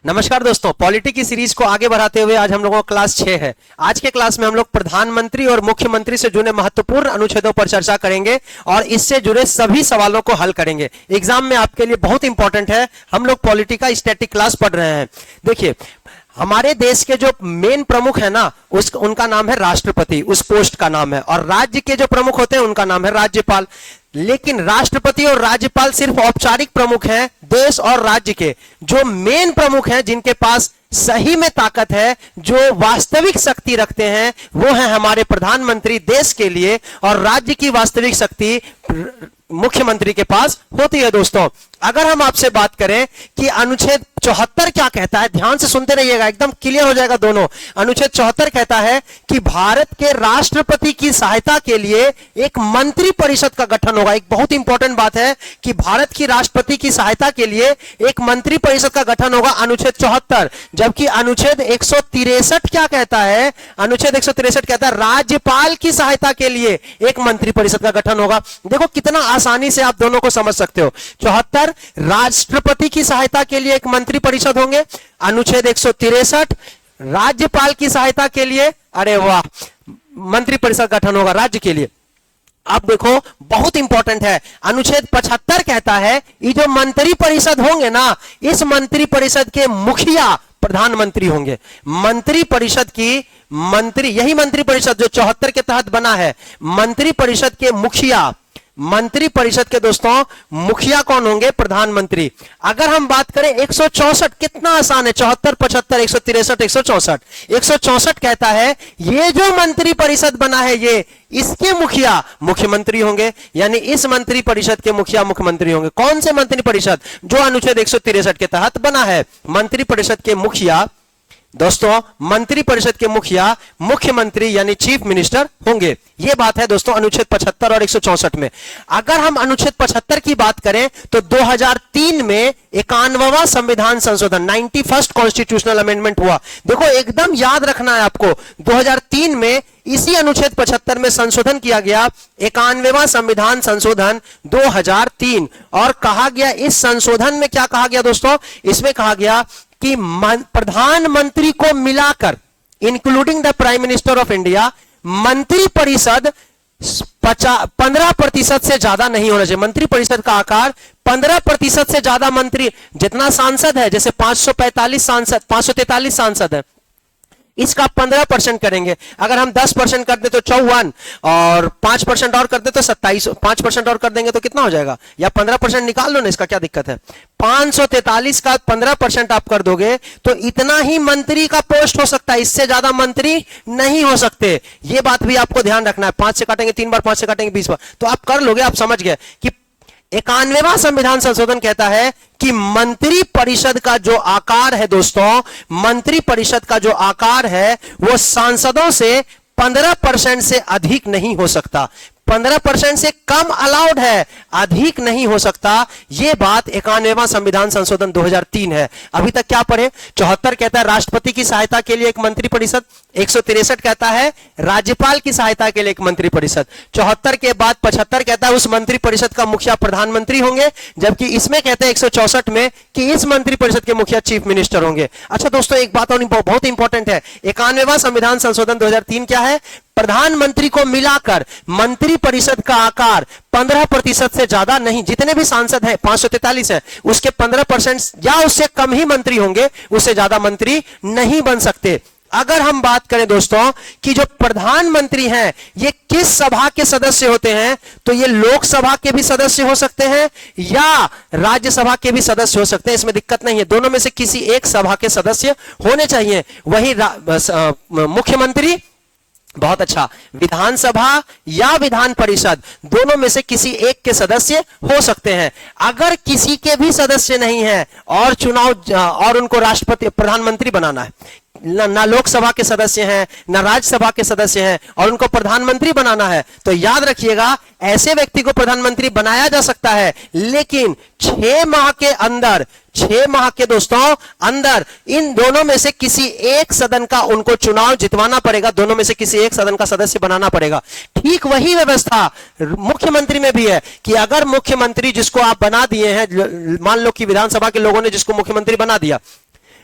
नमस्कार दोस्तों, पॉलिटी की सीरीज को आगे बढ़ाते हुए आज हम लोगों का क्लास 6 है। आज के क्लास में हम लोग प्रधानमंत्री और मुख्यमंत्री से जुड़े महत्वपूर्ण अनुच्छेदों पर चर्चा करेंगे और इससे जुड़े सभी सवालों को हल करेंगे। एग्जाम में आपके लिए बहुत इंपॉर्टेंट है। हम लोग पॉलिटी का स्टैटिक क्लास पढ़ रहे हैं। देखिए, हमारे देश के जो मेन प्रमुख है ना, उनका नाम है राष्ट्रपति, उस पोस्ट का नाम है, और राज्य के जो प्रमुख होते हैं उनका नाम है राज्यपाल। लेकिन राष्ट्रपति और राज्यपाल सिर्फ औपचारिक प्रमुख हैं देश और राज्य के। जो मेन प्रमुख हैं, जिनके पास सही में ताकत है, जो वास्तविक शक्ति रखते हैं, वो है हमारे प्रधानमंत्री देश के लिए, और राज्य की वास्तविक शक्ति मुख्यमंत्री के पास होती है। दोस्तों, अगर हम आपसे बात करें कि अनुच्छेद 74 क्या कहता है, ध्यान से सुनते रहिएगा, एकदम क्लियर हो जाएगा दोनों। अनुच्छेद 74 कहता है कि भारत के राष्ट्रपति की सहायता के लिए एक मंत्री परिषद का गठन होगा। एक बहुत इंपॉर्टेंट बात है कि भारत की राष्ट्रपति की सहायता के लिए एक मंत्री परिषद का गठन होगा, अनुच्छेद 74। जबकि अनुच्छेद 163 क्या कहता है? अनुच्छेद 163 कहता है राज्यपाल की सहायता के लिए एक मंत्री परिषद का गठन होगा। देखो कितना आसानी से आप दोनों को समझ सकते हो। 74 राष्ट्रपति की सहायता के लिए एक मंत्री परिषद होंगे, अनुच्छेद 163 राज्यपाल की सहायता के लिए, अरे वाह, मंत्री परिषद गठन होगा राज्य के लिए। अब देखो, बहुत इंपॉर्टेंट है, अनुच्छेद 75 कहता है ये जो मंत्री परिषद होंगे ना, इस मंत्री परिषद के मुखिया प्रधानमंत्री होंगे। मंत्री परिषद की यही मंत्री परिषद जो 74 के तहत बना है, मंत्री परिषद के मुखिया, मंत्री परिषद के दोस्तों मुखिया कौन होंगे? प्रधानमंत्री। अगर हम बात करें 164, कितना आसान है, 74, 75, 163, 164। 164 कहता है ये जो मंत्री परिषद बना है, ये इसके मुखिया मुख्यमंत्री होंगे, यानी इस मंत्री परिषद के मुखिया मुख्यमंत्री होंगे। कौन से मंत्री परिषद? जो अनुच्छेद 163 के तहत बना है। मंत्री परिषद के मुखिया दोस्तों, मंत्री परिषद के मुखिया मुख्यमंत्री यानी चीफ मिनिस्टर होंगे। यह बात है दोस्तों अनुच्छेद 75 और 164 में। अगर हम अनुच्छेद 75 की बात करें तो 2003 में 91वां संविधान संशोधन 91st कॉन्स्टिट्यूशनल अमेंडमेंट हुआ। देखो, एकदम याद रखना है आपको, 2003 में इसी अनुच्छेद 75 में संशोधन किया गया, 91वां संविधान संशोधन 2003। और कहा गया, इस संशोधन में क्या कहा गया दोस्तों? इसमें कहा गया कि प्रधानमंत्री को मिलाकर, including the prime minister of India, मंत्री परिषद 15% से ज्यादा नहीं होना चाहिए। मंत्री परिषद का आकार 15% से ज्यादा मंत्री, जितना सांसद है, जैसे 543 सांसद है, इसका 15% करेंगे। अगर हम 10% कर दे तो 54, और 5% और कर दे तो 27, 5% और कर देंगे तो कितना हो जाएगा? या 15% निकाल लो ना, इसका क्या दिक्कत है? 543 का 15% आप कर दोगे तो इतना ही मंत्री का पोस्ट हो सकता है, इससे ज्यादा मंत्री नहीं हो सकते। यह बात भी आपको ध्यान रखना है। 5 से काटेंगे 3 बार, 5 से काटेंगे 20 बार, तो आप कर लोगे, आप समझ गए कि 91वां संविधान संशोधन कहता है कि मंत्री परिषद का जो आकार है दोस्तों, मंत्री परिषद का जो आकार है वो सांसदों से 15% से अधिक नहीं हो सकता। 15% से कम अलाउड है, अधिक नहीं हो सकता। यह बात 91वां संविधान संशोधन 2003 है। अभी तक क्या पढ़े? 74 कहता है राष्ट्रपति की सहायता के लिए एक मंत्री परिषद, 163 कहता है राज्यपाल की सहायता के लिए एक मंत्री परिषद, 74 के बाद 75 कहता है उस मंत्री परिषद का मुखिया प्रधानमंत्री होंगे, जबकि इसमें कहते हैं 164 में कि इस मंत्री परिषद के मुखिया चीफ मिनिस्टर होंगे। अच्छा दोस्तों, एक बात और बहुत इंपॉर्टेंट है, 91वां संविधान संशोधन 2003 क्या है? प्रधानमंत्री को मिलाकर मंत्री परिषद का आकार 15% से ज्यादा नहीं, जितने भी सांसद हैं 543 है, उसके 15% या उससे कम ही मंत्री होंगे, उससे ज्यादा मंत्री नहीं बन सकते। अगर हम बात करें दोस्तों कि जो प्रधानमंत्री हैं ये किस सभा के सदस्य होते हैं, तो ये लोकसभा के भी सदस्य हो सकते हैं या राज्यसभा के भी सदस्य हो सकते हैं, इसमें दिक्कत नहीं है। दोनों में से किसी एक सभा के सदस्य होने चाहिए। वही मुख्यमंत्री, बहुत अच्छा, विधानसभा या विधान परिषद, दोनों में से किसी एक के सदस्य हो सकते हैं। अगर किसी के भी सदस्य नहीं है और चुनाव और उनको राष्ट्रपति प्रधानमंत्री बनाना है, ना लोकसभा के सदस्य हैं ना राज्यसभा के सदस्य हैं, और उनको प्रधानमंत्री बनाना है, तो याद रखिएगा ऐसे व्यक्ति को प्रधानमंत्री बनाया जा सकता है, लेकिन 6 माह के अंदर, 6 माह के दोस्तों अंदर इन दोनों में से किसी एक सदन का उनको चुनाव जितवाना पड़ेगा, दोनों में से किसी एक सदन का सदस्य बनाना पड़ेगा। ठीक वही व्यवस्था मुख्यमंत्री में भी है कि अगर मुख्यमंत्री जिसको आप बना दिए हैं, मान लो कि विधानसभा के लोगों ने जिसको मुख्यमंत्री बना दिया,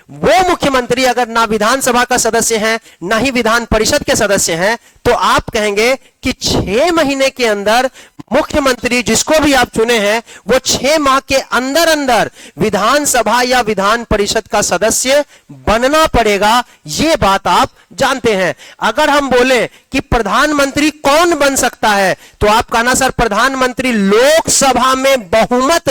वो मुख्यमंत्री अगर ना विधानसभा का सदस्य हैं ना ही विधान परिषद के सदस्य हैं, तो आप कहेंगे कि 6 महीने के अंदर मुख्यमंत्री जिसको भी आप चुने हैं वो 6 माह के अंदर अंदर विधानसभा या विधान परिषद का सदस्य बनना पड़ेगा। यह बात आप जानते हैं। अगर हम बोले कि प्रधानमंत्री कौन बन सकता है, तो आप कहना सर प्रधानमंत्री लोकसभा में बहुमत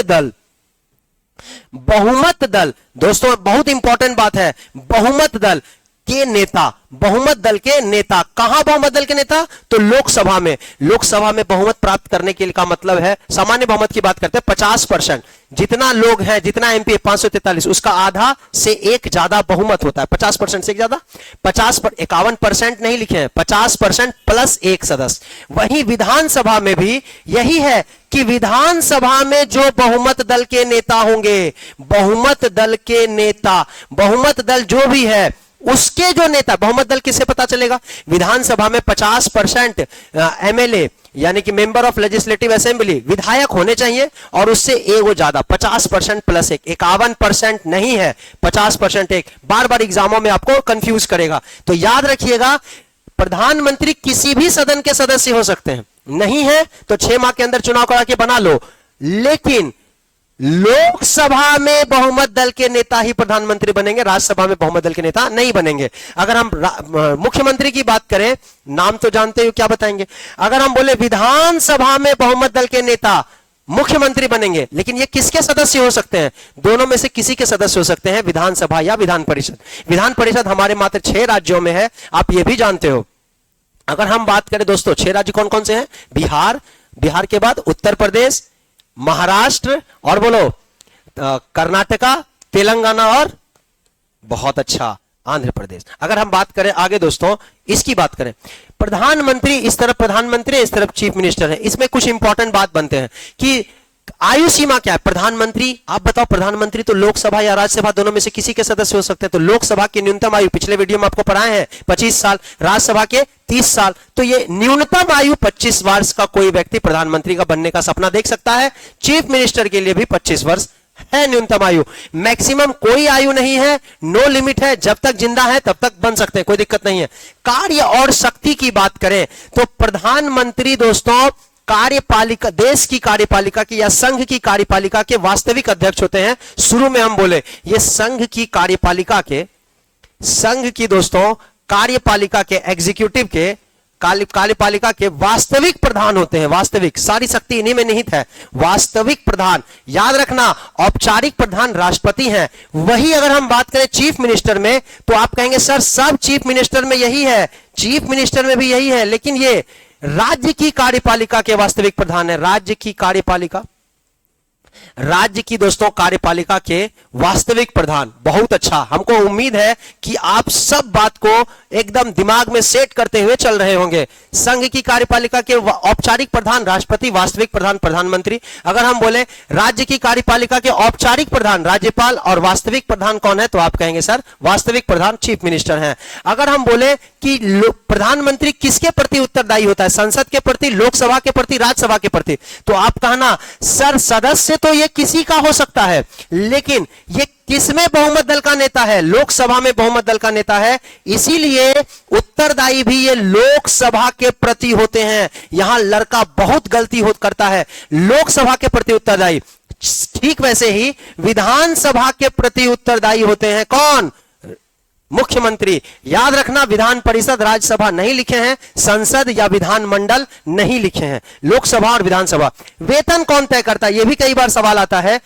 दल दोस्तों बहुत इंपॉर्टेंट बात है, बहुमत दल के नेता, बहुमत दल के नेता। कहां बहुमत दल के नेता? तो लोकसभा में। लोकसभा में बहुमत प्राप्त करने के लिए का मतलब है, सामान्य बहुमत की बात करते हैं, 50%। जितना लोग हैं, जितना एमपी 543, उसका आधा से एक ज्यादा बहुमत होता है। 50% से एक ज्यादा, 51% नहीं लिखे हैं, 50% प्लस एक सदस्य। वहीं विधानसभा में भी यही है कि विधानसभा में जो बहुमत दल के नेता होंगे, बहुमत दल के नेता, बहुमत दल जो भी है उसके जो नेता, बहुमत दल किसे पता चलेगा? विधानसभा में 50% एमएलए यानी कि मेंबर ऑफ लेजिस्लेटिव असेंबली विधायक होने चाहिए और उससे एक ज्यादा, 50% प्लस एक, 51% नहीं है, 50% एक। बार बार एग्जामों में आपको कंफ्यूज करेगा। तो याद रखिएगा, प्रधानमंत्री किसी भी सदन के सदस्य हो सकते हैं, नहीं है तो 6 माह के अंदर चुनाव करा के बना लो, लेकिन लोकसभा में बहुमत दल के नेता ही प्रधानमंत्री बनेंगे, राज्यसभा में बहुमत दल के नेता नहीं बनेंगे। अगर हम मुख्यमंत्री की बात करें, नाम तो जानते हो, क्या बताएंगे? अगर हम बोले विधानसभा में बहुमत दल के नेता मुख्यमंत्री बनेंगे, लेकिन ये किसके सदस्य हो सकते हैं? दोनों में से किसी के सदस्य हो सकते हैं, विधानसभा या विधान परिषद। विधान परिषद हमारे मात्र 6 राज्यों में है, आप ये भी जानते हो। अगर हम बात करें दोस्तों, 6 राज्य कौन कौन से हैं? बिहार, बिहार के बाद उत्तर प्रदेश, महाराष्ट्र और बोलो कर्नाटका, तेलंगाना और बहुत अच्छा आंध्र प्रदेश। अगर हम बात करें आगे दोस्तों, इसकी बात करें, प्रधानमंत्री इस तरफ प्रधानमंत्री, इस तरफ चीफ मिनिस्टर है। इसमें कुछ इंपॉर्टेंट बात बनते हैं कि आयु सीमा क्या है? प्रधानमंत्री, आप बताओ, प्रधानमंत्री तो लोकसभा या राज्यसभा दोनों में से किसी के सदस्य हो सकते हैं। तो लोकसभा की न्यूनतम आयु पिछले वीडियो में आपको पढ़ाए हैं 25 साल, राज्यसभा के 30 साल। तो ये न्यूनतम आयु 25 वर्ष का कोई व्यक्ति प्रधानमंत्री का बनने का सपना देख सकता है। चीफ मिनिस्टर के लिए भी 25 वर्ष है न्यूनतम आयु। मैक्सिमम कोई आयु नहीं है, नो लिमिट है, जब तक जिंदा है तब तक बन सकते हैं, कोई दिक्कत नहीं है। कार्य और शक्ति की बात करें तो प्रधानमंत्री दोस्तों कार्यपालिका, देश की कार्यपालिका की या संघ की कार्यपालिका के वास्तविक अध्यक्ष होते हैं। शुरू में हम बोले ये संघ की कार्यपालिका के, संघ की दोस्तों कार्यपालिका के, एग्जीक्यूटिव के, कार्यपालिका के वास्तविक प्रधान होते हैं। वास्तविक, सारी शक्ति इन्हीं में निहित है। वास्तविक प्रधान, याद रखना, औपचारिक प्रधान राष्ट्रपति हैं। वही अगर हम बात करें चीफ मिनिस्टर में, तो आप कहेंगे सर सब चीफ मिनिस्टर में यही है, चीफ मिनिस्टर में भी यही है, लेकिन ये राज्य की कार्यपालिका के वास्तविक प्रधान है। राज्य की कार्यपालिका, राज्य की दोस्तों कार्यपालिका के वास्तविक प्रधान। बहुत अच्छा, हमको उम्मीद है कि आप सब बात को एकदम दिमाग में सेट करते हुए चल रहे होंगे। संघ की कार्यपालिका के औपचारिक प्रधान राष्ट्रपति, वास्तविक प्रधान प्रधानमंत्री। अगर हम बोले राज्य की कार्यपालिका के औपचारिक प्रधान राज्यपाल और वास्तविक प्रधान कौन है, तो आप कहेंगे सर वास्तविक प्रधान चीफ मिनिस्टर हैं। अगर हम बोले कि प्रधानमंत्री किसके प्रति उत्तरदायी होता है, संसद के प्रति, लोकसभा के प्रति, राज्यसभा के प्रति, तो आप कहना सर सदस्य तो ये किसी का हो सकता है, लेकिन ये किसमें बहुमत दल का नेता है? लोकसभा में बहुमत दल का नेता है, इसीलिए उत्तरदायी भी ये लोकसभा के प्रति होते हैं। यहां लड़का बहुत गलती करता है, लोकसभा के प्रति उत्तरदायी। ठीक वैसे ही विधानसभा के प्रति उत्तरदायी होते हैं कौन? मुख्यमंत्री। याद रखना, विधान परिषद, राज्यसभा नहीं लिखे हैं, संसद या विधान मंडल नहीं लिखे हैं, लोकसभा और विधानसभा। वेतन कौन तय करता है? यह भी कई बार सवाल आता है।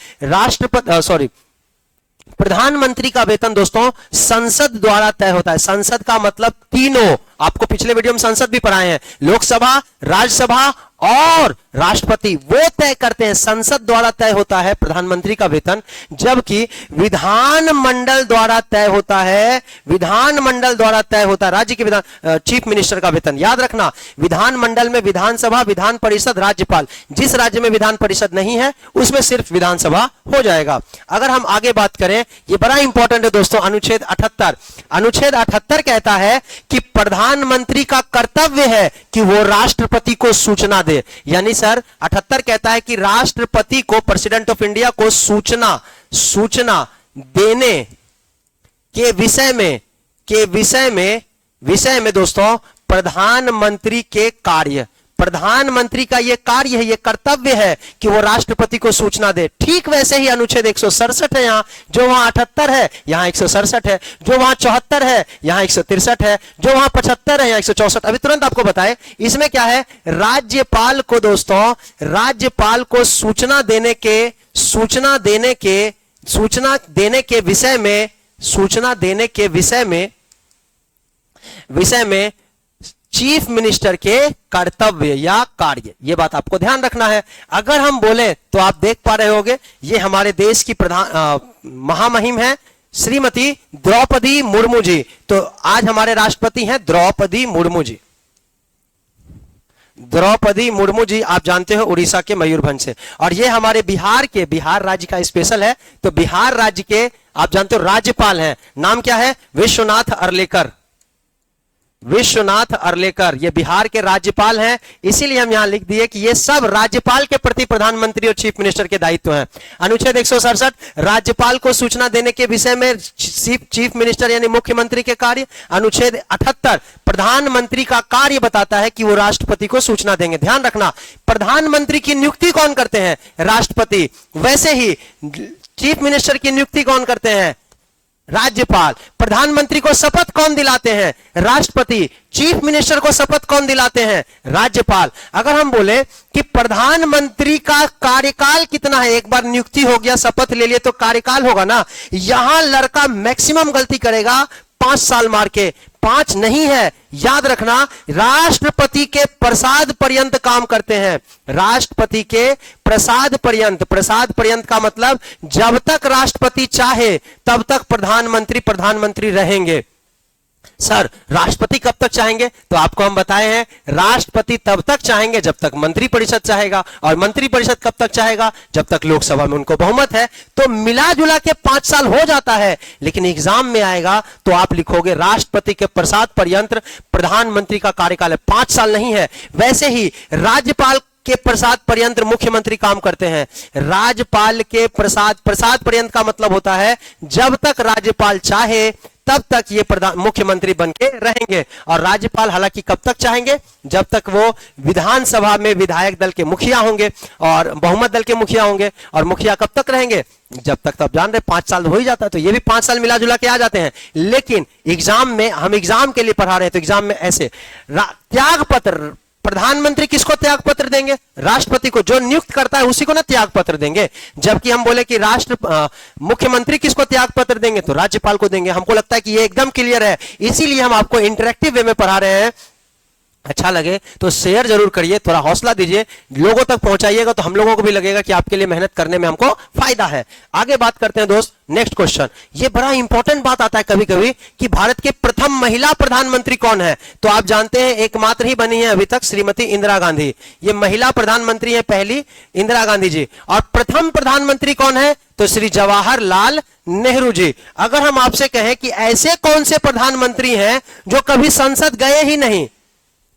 प्रधानमंत्री का वेतन दोस्तों संसद द्वारा तय होता है। संसद का मतलब तीनों, आपको पिछले वीडियो में संसद भी पढ़ाए हैं, लोकसभा, राज्यसभा और राष्ट्रपति, वो तय करते हैं। संसद द्वारा तय होता है प्रधानमंत्री का वेतन, जबकि विधानमंडल द्वारा तय होता है, विधानमंडल द्वारा तय होता है राज्य के विधान चीफ मिनिस्टर का वेतन। याद रखना, विधानमंडल में विधानसभा, विधान परिषद, राज्यपाल। जिस राज्य में विधान परिषद नहीं है उसमें सिर्फ विधानसभा हो जाएगा। अगर हम आगे बात करें, ये बड़ा इंपॉर्टेंट है दोस्तों, अनुच्छेद 78। अनुच्छेद 78 कहता है कि प्रधानमंत्री का कर्तव्य है कि वो राष्ट्रपति को सूचना दे। यानी सर 78 कहता है कि राष्ट्रपति को, प्रेसिडेंट ऑफ इंडिया को सूचना देने विषय में दोस्तों प्रधानमंत्री के कार्य, प्रधानमंत्री का यह कार्य है, यह कर्तव्य है कि वो राष्ट्रपति को सूचना दे। ठीक वैसे ही अनुच्छेद 167 है यहां, जो वहां 78 है यहां 167 है, जो वहां 74 है यहां 163 है, जो वहां 75 है यहां 164। अभी तुरंत आपको बताए इसमें क्या है। राज्यपाल को दोस्तों, राज्यपाल को सूचना देने के विषय में चीफ मिनिस्टर के कर्तव्य या कार्य, यह बात आपको ध्यान रखना है। अगर हम बोले तो आप देख पा रहे होंगे ये हमारे देश की महामहिम है श्रीमती द्रौपदी मुर्मू जी। तो आज हमारे राष्ट्रपति हैं द्रौपदी मुर्मू जी। द्रौपदी मुर्मू जी आप जानते हो उड़ीसा के मयूरभंज से, और ये हमारे बिहार राज्य का स्पेशल है। तो बिहार राज्य के आप जानते हो राज्यपाल हैं, नाम क्या है, विश्वनाथ अर्लेकर। ये बिहार के राज्यपाल हैं, इसीलिए हम यहां लिख दिए कि ये सब राज्यपाल के प्रति प्रधानमंत्री और चीफ मिनिस्टर के दायित्व हैं। अनुच्छेद 167 राज्यपाल को सूचना देने के विषय में चीफ मिनिस्टर यानी मुख्यमंत्री के कार्य। अनुच्छेद 78 प्रधानमंत्री का कार्य बताता है कि वो राष्ट्रपति को सूचना देंगे। ध्यान रखना, प्रधानमंत्री की नियुक्ति कौन करते हैं, राष्ट्रपति। वैसे ही चीफ मिनिस्टर की नियुक्ति कौन करते हैं, राज्यपाल। प्रधानमंत्री को शपथ कौन दिलाते हैं, राष्ट्रपति। चीफ मिनिस्टर को शपथ कौन दिलाते हैं, राज्यपाल। अगर हम बोले कि प्रधानमंत्री का कार्यकाल कितना है, एक बार नियुक्ति हो गया, शपथ ले लिए तो कार्यकाल होगा ना, यहां लड़का मैक्सिमम गलती करेगा 5 साल मार के। 5 नहीं है, याद रखना, राष्ट्रपति के प्रसाद पर्यंत काम करते हैं। राष्ट्रपति के प्रसाद पर्यंत का मतलब जब तक राष्ट्रपति चाहे तब तक प्रधानमंत्री रहेंगे। सर राष्ट्रपति कब तक चाहेंगे, तो आपको हम बताए हैं राष्ट्रपति तब तक चाहेंगे जब तक मंत्रिपरिषद चाहेगा, और मंत्रिपरिषद कब तक चाहेगा, जब तक लोकसभा में उनको बहुमत है। तो मिला जुला के 5 साल हो जाता है, लेकिन एग्जाम में आएगा तो आप लिखोगे राष्ट्रपति के प्रसाद पर्यंत प्रधानमंत्री का कार्यकाल है, 5 साल नहीं है। वैसे ही राज्यपाल के प्रसाद पर्यंत मुख्यमंत्री काम करते हैं। राज्यपाल के प्रसाद पर्यंत का मतलब होता है जब तक राज्यपाल चाहे तब तक ये मुख्यमंत्री बनके रहेंगे। और राज्यपाल हालांकि कब तक चाहेंगे, जब तक वो विधानसभा में विधायक दल के मुखिया होंगे और बहुमत दल के मुखिया होंगे। और मुखिया कब तक रहेंगे, जब तक, तो आप जान रहे 5 साल हो ही जाता है, तो ये भी 5 साल मिला जुला के आ जाते हैं। लेकिन एग्जाम में, हम एग्जाम के लिए पढ़ा रहे हैं, तो एग्जाम में ऐसे त्याग पत्र, प्रधानमंत्री किसको त्याग पत्र देंगे, राष्ट्रपति को। जो नियुक्त करता है उसी को ना त्याग पत्र देंगे। जबकि हम बोले कि मुख्यमंत्री किसको त्याग पत्र देंगे, तो राज्यपाल को देंगे। हमको लगता है कि ये एकदम क्लियर है, इसीलिए हम आपको इंटरेक्टिव वे में पढ़ा रहे हैं। अच्छा लगे तो शेयर जरूर करिए, थोड़ा हौसला दीजिए, लोगों तक पहुंचाइएगा तो हम लोगों को भी लगेगा कि आपके लिए मेहनत करने में हमको फायदा है। आगे बात करते हैं दोस्त, नेक्स्ट क्वेश्चन। ये बड़ा इंपॉर्टेंट बात आता है कभी कभी कि भारत के प्रथम महिला प्रधानमंत्री कौन है। तो आप जानते हैं एकमात्र ही बनी है अभी तक, श्रीमती इंदिरा गांधी। ये महिला प्रधानमंत्री है पहली, इंदिरा गांधी जी। और प्रथम प्रधानमंत्री कौन है, तो श्री जवाहरलाल नेहरू जी। अगर हम आपसे कहें कि ऐसे कौन से प्रधानमंत्री हैं जो कभी संसद गए ही नहीं,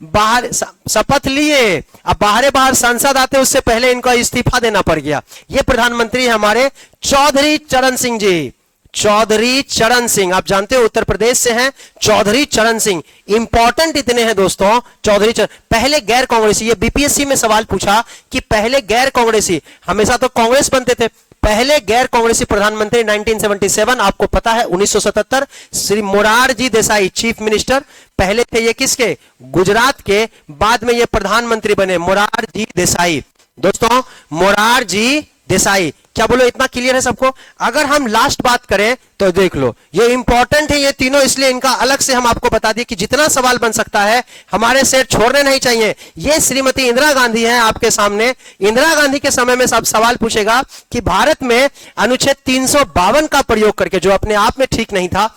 बाहर शपथ लिए, अब बाहर संसद आते उससे पहले इनको इस्तीफा देना पड़ गया, ये प्रधानमंत्री हमारे चौधरी चरण सिंह जी। चौधरी चरण सिंह, आप जानते हो उत्तर प्रदेश से हैं, चौधरी चरण सिंह। इंपॉर्टेंट इतने हैं दोस्तों, चौधरी चरण पहले गैर कांग्रेसी। ये बीपीएससी में सवाल पूछा कि पहले गैर कांग्रेसी, हमेशा तो कांग्रेस बनते थे, पहले गैर कांग्रेसी प्रधानमंत्री 1977, आपको पता है 1977, श्री मोरारजी देसाई चीफ मिनिस्टर। पहले थे ये किसके, गुजरात के, बाद में ये प्रधानमंत्री बने मोरारजी देसाई। दोस्तों मोरारजी देसाई, क्या बोलो, इतना क्लियर है सबको। अगर हम लास्ट बात करें तो देख लो, ये इंपॉर्टेंट है ये तीनों, इसलिए इनका अलग से हम आपको बता दिए कि जितना सवाल बन सकता है हमारे से छोड़ने नहीं चाहिए। ये श्रीमती इंदिरा गांधी हैं आपके सामने। इंदिरा गांधी के समय में सब सवाल पूछेगा कि भारत में अनुच्छेद 352 का प्रयोग करके, जो अपने आप में ठीक नहीं था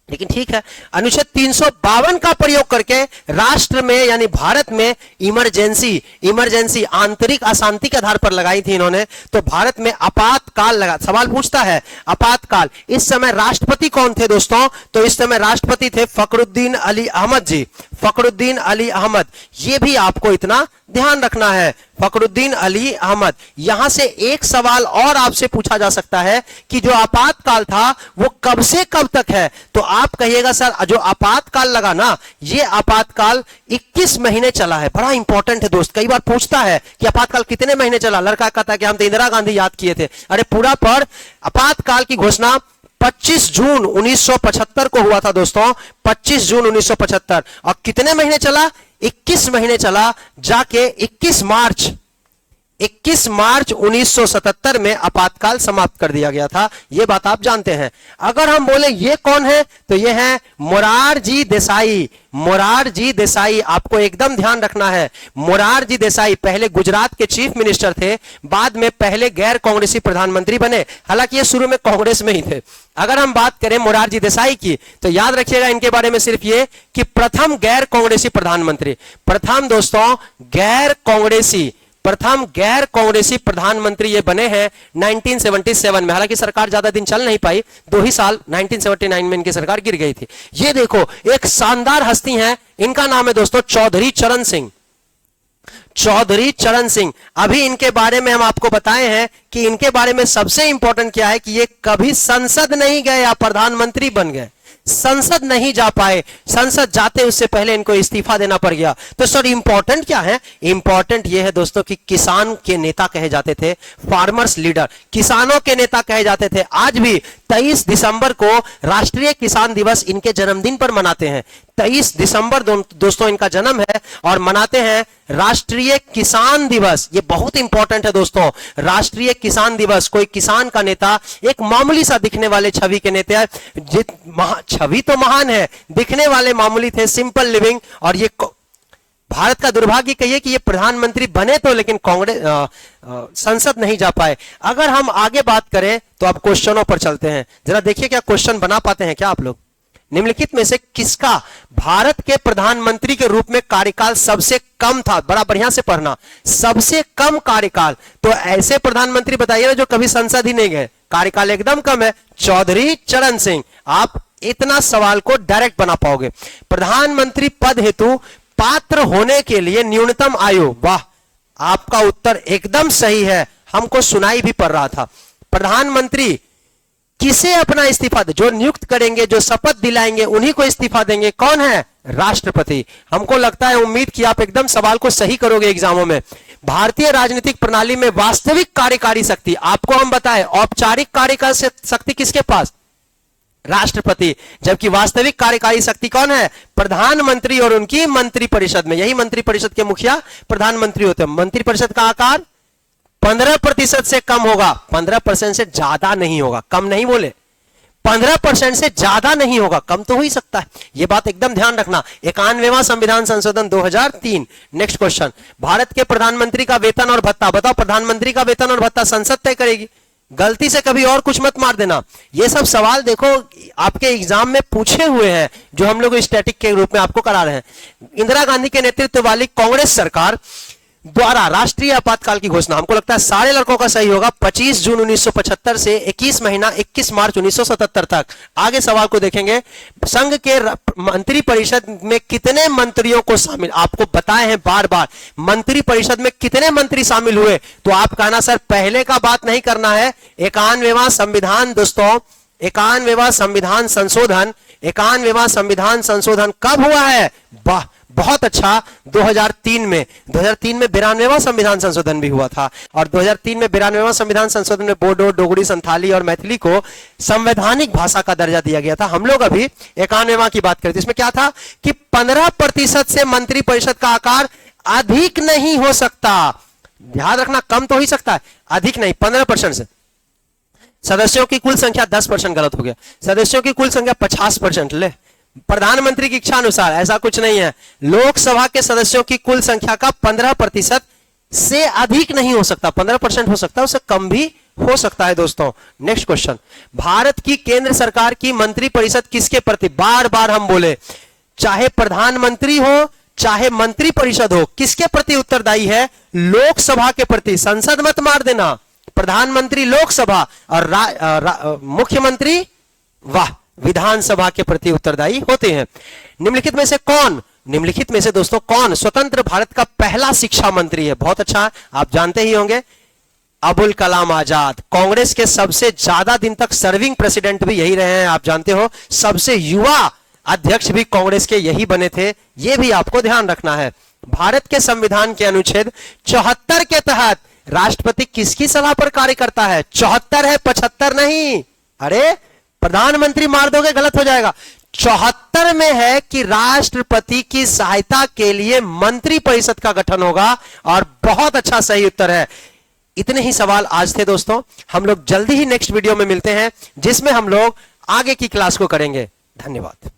लेकिन ठीक है, अनुच्छेद 352 का प्रयोग करके राष्ट्र में यानी भारत में इमरजेंसी आंतरिक अशांति के आधार पर लगाई थी इन्होंने। तो भारत में आपातकाल लगा, सवाल पूछता है आपातकाल। इस समय राष्ट्रपति कौन थे दोस्तों, तो इस समय राष्ट्रपति थे फखरुद्दीन अली अहमद जी। फखरुद्दीन अली अहमद, ये भी आपको इतना ध्यान रखना है, फखरुद्दीन अली अहमद। यहां से एक सवाल और आपसे पूछा जा सकता है कि जो आपातकाल था वो कब से कब तक है, तो आप कहिएगा सर जो आपातकाल लगा ना, ये आपातकाल 21 महीने चला है। बड़ा इंपॉर्टेंट है दोस्त, कई बार पूछता है कि आपातकाल कितने महीने चला, लड़का कहता है कि हम तो इंदिरा गांधी याद किए थे। अरे पूरा पढ़, आपातकाल की घोषणा 25 जून 1975 को हुआ था दोस्तों, 25 जून 1975। और कितने महीने चला? 21 महीने चला, जाके 21 मार्च 1977 में आपातकाल समाप्त कर दिया गया था। यह बात आप जानते हैं। अगर हम बोले ये कौन है, तो ये है मोरारजी देसाई। मोरारजी देसाई, आपको एकदम ध्यान रखना है। मोरारजी देसाई पहले गुजरात के चीफ मिनिस्टर थे, बाद में पहले गैर कांग्रेसी प्रधानमंत्री बने, हालांकि ये शुरू में कांग्रेस में ही थे। अगर हम बात करें मोरारजी देसाई की, तो याद रखिएगा इनके बारे में सिर्फ ये कि प्रथम गैर कांग्रेसी प्रधानमंत्री, प्रथम दोस्तों प्रथम गैर कांग्रेसी प्रधानमंत्री ये बने हैं 1977 में। हालांकि सरकार ज्यादा दिन चल नहीं पाई, 2 ही साल, 1979 में इनकी सरकार गिर गई थी। ये देखो एक शानदार हस्ती है, इनका नाम है दोस्तों चौधरी चरण सिंह। चौधरी चरण सिंह, अभी इनके बारे में हम आपको बताए हैं कि इनके बारे में सबसे इंपॉर्टेंट क्या है कि ये कभी संसद नहीं गए या प्रधानमंत्री बन गए, संसद नहीं जा पाए। संसद जाते उससे पहले इनको इस्तीफा देना पड़ गया। तो सर इंपॉर्टेंट क्या है? इंपॉर्टेंट यह है दोस्तों कि किसान के नेता कहे जाते थे, फार्मर्स लीडर, किसानों के नेता कहे जाते थे। आज भी 23 दिसंबर को राष्ट्रीय किसान दिवस इनके जन्मदिन पर मनाते हैं। 23 दिसंबर दोस्तों इनका जन्म है और मनाते हैं राष्ट्रीय किसान दिवस। ये बहुत इंपॉर्टेंट है दोस्तों, राष्ट्रीय किसान दिवस। कोई किसान का नेता, एक मामूली सा दिखने वाले छवि के नेता, छवि तो महान है, दिखने वाले मामूली थे, सिंपल लिविंग। और ये भारत का दुर्भाग्य कहिए कि ये प्रधानमंत्री बने तो, लेकिन कांग्रेस संसद नहीं जा पाए। अगर हम आगे बात करें तो अब क्वेश्चनों पर चलते हैं। जरा देखिए क्या क्वेश्चन बना पाते हैं क्या आप लोग। निम्नलिखित में से किसका भारत के प्रधानमंत्री के रूप में कार्यकाल सबसे कम था? बड़ा बढ़िया से पढ़ना, सबसे कम कार्यकाल। तो ऐसे प्रधानमंत्री बताइए ना जो कभी संसद ही नहीं गए, कार्यकाल एकदम कम है, चौधरी चरण सिंह। आप इतना सवाल को डायरेक्ट बना पाओगे। प्रधानमंत्री पद हेतु पात्र होने के लिए न्यूनतम आयु, वाह आपका उत्तर एकदम सही है, हमको सुनाई भी पड़ रहा था। प्रधानमंत्री किसे अपना इस्तीफा दे, जो नियुक्त करेंगे, जो शपथ दिलाएंगे, उन्हीं को इस्तीफा देंगे। कौन है? राष्ट्रपति। हमको लगता है, उम्मीद कि आप एकदम सवाल को सही करोगे एग्जामों में। भारतीय राजनीतिक प्रणाली में वास्तविक कार्यकारी शक्ति, आपको हम बताएं, औपचारिक कार्यकारी शक्ति किसके पास? राष्ट्रपति। जबकि वास्तविक कार्यकारी शक्ति कौन है? प्रधानमंत्री और उनकी मंत्रिपरिषद में। यही मंत्रिपरिषद के मुखिया प्रधानमंत्री होते हैं। मंत्रिपरिषद का आकार 15% से कम होगा, 15% से ज्यादा नहीं होगा, कम नहीं बोले, 15% से ज्यादा नहीं होगा, कम तो हो ही सकता है। यह बात एकदम ध्यान रखना। 91वां संविधान संशोधन 2003। नेक्स्ट क्वेश्चन, भारत के प्रधानमंत्री का वेतन और भत्ता, बताओ प्रधानमंत्री का वेतन और भत्ता संसद तय करेगी। गलती से कभी और कुछ मत मार देना। ये सब सवाल देखो आपके एग्जाम में पूछे हुए हैं, जो हम लोग स्टैटिक के रूप में आपको करा रहे हैं। इंदिरा गांधी के नेतृत्व वाली कांग्रेस सरकार द्वारा राष्ट्रीय आपातकाल की घोषणा, हमको लगता है सारे लड़कों का सही होगा, 25 जून 1975 से 21 मार्च 1977 तक। आगे सवाल को देखेंगे, संघ के मंत्रिपरिषद में कितने मंत्रियों को शामिल, आपको बताए हैं बार बार, मंत्रिपरिषद में कितने मंत्री शामिल हुए? तो आप कहना सर पहले का बात नहीं करना है, 91वां संविधान दोस्तों, 91वां संविधान संशोधन, 91वां संविधान संशोधन कब हुआ है? वाह बहुत अच्छा, 2003 में 92वां संविधान संशोधन भी हुआ था। और 2003 में 92वां संविधान संशोधन में बोडो, डोगरी, संथाली और मैथिली को संवैधानिक भाषा का दर्जा दिया गया था। हम लोग अभी 91वां की बात करें, इसमें क्या था कि 15% से मंत्रिपरिषद का आकार अधिक नहीं हो सकता। ध्यान रखना, कम तो हो ही सकता है, अधिक नहीं, 15% से। सदस्यों की कुल संख्या 10%, गलत हो गया, सदस्यों की कुल संख्या 50%। ले, प्रधानमंत्री की इच्छा अनुसार ऐसा कुछ नहीं है। लोकसभा के सदस्यों की कुल संख्या का 15% से अधिक नहीं हो सकता, 15% हो सकता है, उससे कम भी हो सकता है दोस्तों। नेक्स्ट क्वेश्चन, भारत की केंद्र सरकार की मंत्रिपरिषद किसके प्रति, बार बार हम बोले, चाहे प्रधानमंत्री हो चाहे मंत्रिपरिषद हो, किसके प्रति उत्तरदायी है? लोकसभा के प्रति। संसद मत मार देना, प्रधानमंत्री लोकसभा और मुख्यमंत्री वाह विधानसभा के प्रति उत्तरदायी होते हैं। निम्नलिखित में से कौन निम्नलिखित में से दोस्तों कौन स्वतंत्र भारत का पहला शिक्षा मंत्री है? बहुत अच्छा, आप जानते ही होंगे, अबुल कलाम आजाद। कांग्रेस के सबसे ज्यादा दिन तक सर्विंग प्रेसिडेंट भी यही रहे हैं, आप जानते हो। सबसे युवा अध्यक्ष भी कांग्रेस के यही बने थे, यह भी आपको ध्यान रखना है। भारत के संविधान के अनुच्छेद 74 के तहत राष्ट्रपति किसकी सलाह पर कार्य करता है? 74 है, 75 नहीं। अरे प्रधानमंत्री मार दोगे, गलत हो जाएगा। 74 में है कि राष्ट्रपति की सहायता के लिए मंत्री परिषद का गठन होगा, और बहुत अच्छा सही उत्तर है। इतने ही सवाल आज थे दोस्तों। हम लोग जल्दी ही नेक्स्ट वीडियो में मिलते हैं, जिसमें हम लोग आगे की क्लास को करेंगे। धन्यवाद।